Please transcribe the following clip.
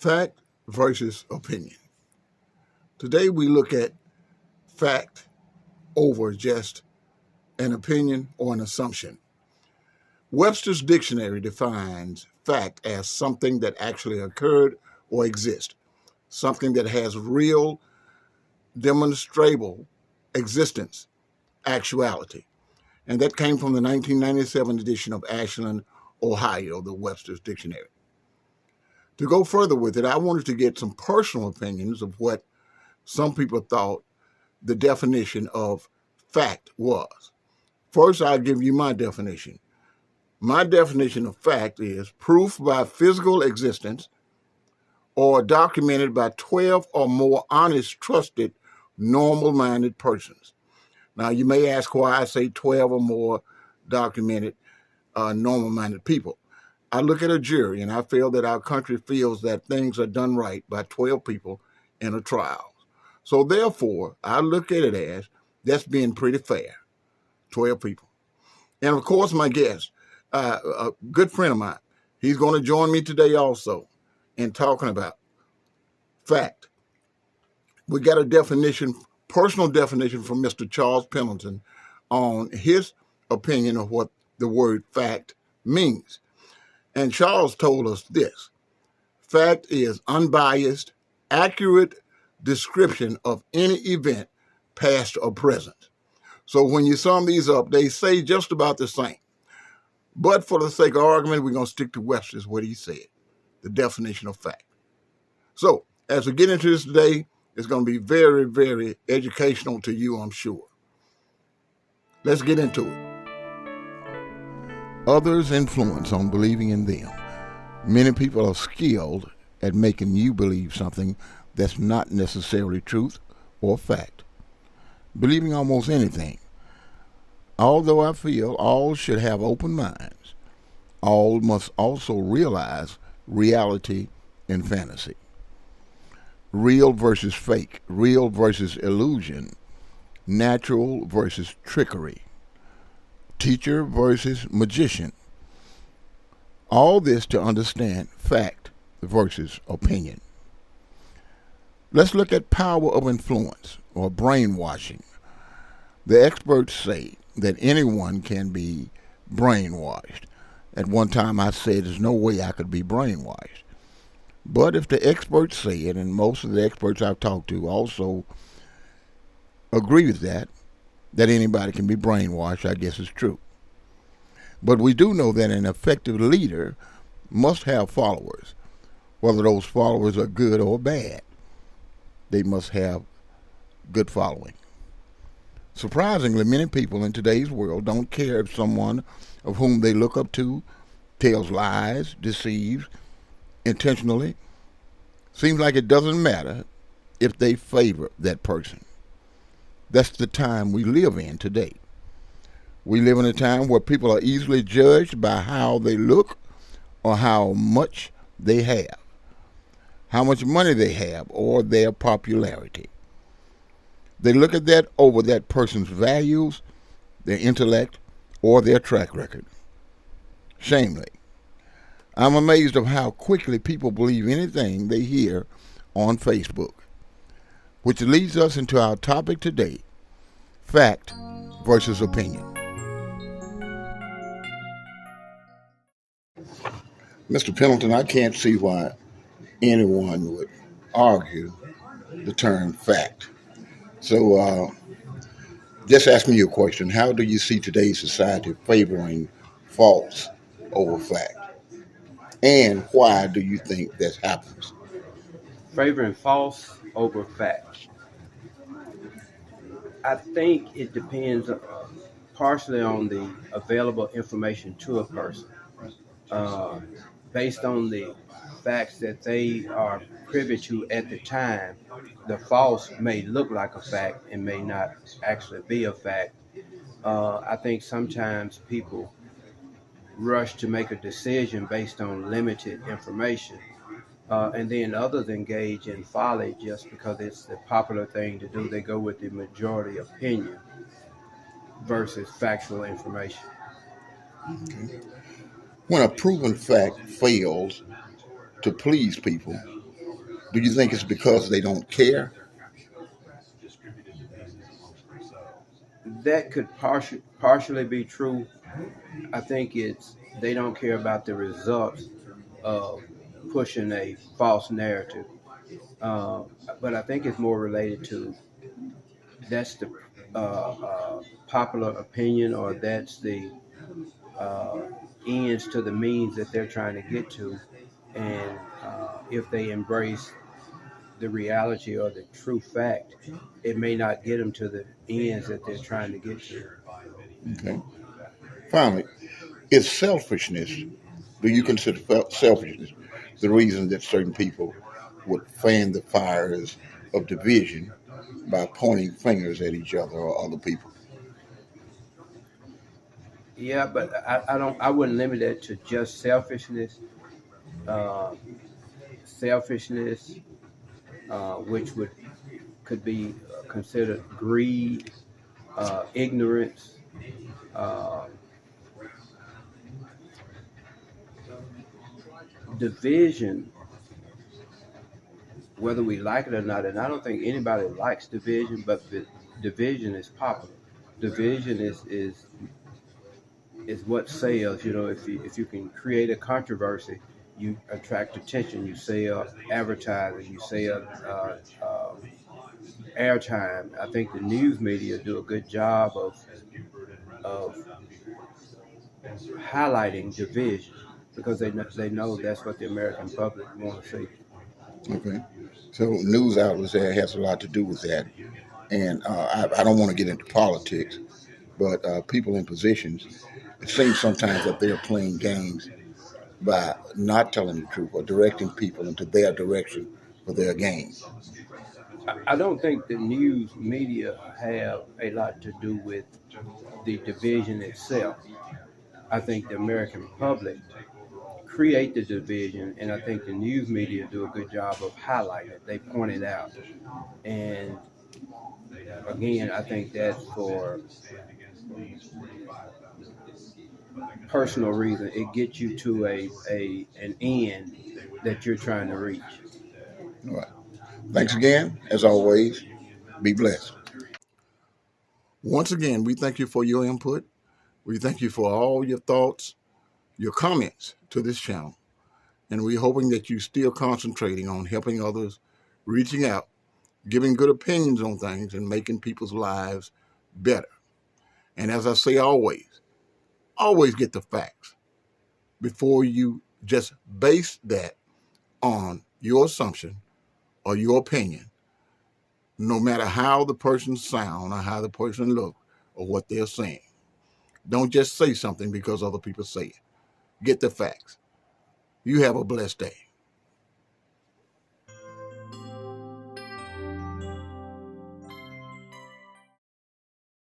Fact versus opinion. Today we look at fact over just an opinion or an assumption. Webster's dictionary defines fact as something that actually occurred or exists, something that has real, demonstrable existence, actuality. And that came from the 1997 edition of Ashland, Ohio, the Webster's Dictionary. To go further with it, I wanted to get some personal opinions of what some people thought the definition of fact was. First, I'll give you my definition. My definition of fact is proof by physical existence or documented by 12 or more honest, trusted, normal-minded persons. Now, you may ask why I say 12 or more documented, normal-minded people. I look at a jury and I feel that our country feels that things are done right by 12 people in a trial. So therefore, I look at it as that's being pretty fair, 12 people. And of course, my guest, a good friend of mine, he's going to join me today also in talking about fact. We got a definition, personal definition from Mr. Charles Pendleton on his opinion of what the word fact means. And Charles told us this: fact is unbiased, accurate description of any event, past or present. So when you sum these up, they say just about the same. But for the sake of argument, we're going to stick to Webster's, what he said, the definition of fact. So as we get into this today, it's going to be very, very educational to you, I'm sure. Let's get into it. Others' influence on believing in them. Many people are skilled at making you believe something that's not necessarily truth or fact. Believing almost anything. Although I feel all should have open minds, all must also realize reality and fantasy. Real versus fake, real versus illusion, natural versus trickery, teacher versus magician. All this to understand fact versus opinion. Let's look at power of influence or brainwashing. The experts say that anyone can be brainwashed. At one time I said there's no way I could be brainwashed. But if the experts say it, and most of the experts I've talked to also agree with that anybody can be brainwashed, I guess is true. But we do know that an effective leader must have followers, whether those followers are good or bad. They must have good following. Surprisingly, many people in today's world don't care if someone of whom they look up to tells lies, deceives, intentionally. Seems like it doesn't matter if they favor that person. That's the time we live in today. We live in a time where people are easily judged by how they look or how much they have, how much money they have, or their popularity. They look at that over that person's values, their intellect, or their track record. Shamefully. I'm amazed of how quickly people believe anything they hear on Facebook, which leads us into our topic today, fact versus opinion. Mr. Pendleton, I can't see why anyone would argue the term fact. So just ask me a question. How do you see today's society favoring false over fact? And why do you think this happens? Favoring false over fact. I think it depends partially on the available information to a person. Uh, Based on the facts that they are privy to at the time, the false may look like a fact and may not actually be a fact. I think sometimes people rush to make a decision based on limited information. And then others engage in folly just because it's the popular thing to do. They go with the majority opinion versus factual information. Okay. When a proven fact fails to please people, Do you think it's because they don't care? That could partially be true. I think it's they don't care about the results of pushing a false narrative. But I think it's more related to that's the popular opinion, or that's the uh, ends to the means that they're trying to get to. And if they embrace the reality or the true fact, it may not get them to the ends that they're trying to get to. Okay. Finally, is selfishness, do you consider selfishness the reason that certain people would fan the fires of division by pointing fingers at each other or other people? Yeah, but I don't. I wouldn't limit it to just selfishness. Uh, selfishness, which would could be considered greed, ignorance, uh, division, whether we like it or not. And I don't think anybody likes division, but the division is popular. Division is what sells. You know, if you can create a controversy, you attract attention. You sell advertising. You sell airtime. I think the news media do a good job of highlighting division because they know that's what the American public want to see. Okay. So news outlets there has a lot to do with that. And I don't want to get into politics, but people in positions, it seems sometimes that they're playing games by not telling the truth or directing people into their direction for their gain. I don't think the news media have a lot to do with the division itself. I think the American public create the division, and I think the news media do a good job of highlighting it. They point it out, and again, I think that's for personal reason. It gets you to an end that you're trying to reach. All right. Thanks again. As always, be blessed. Once again, we thank you for your input. We thank you for all your thoughts, your comments to this channel. And we're hoping that you're still concentrating on helping others, reaching out, giving good opinions on things, and making people's lives better. And as I say always get the facts before you just base that on your assumption or your opinion, no matter how the person sound or how the person look or what they're saying. Don't just say something because other people say it. Get the facts. You have a blessed day.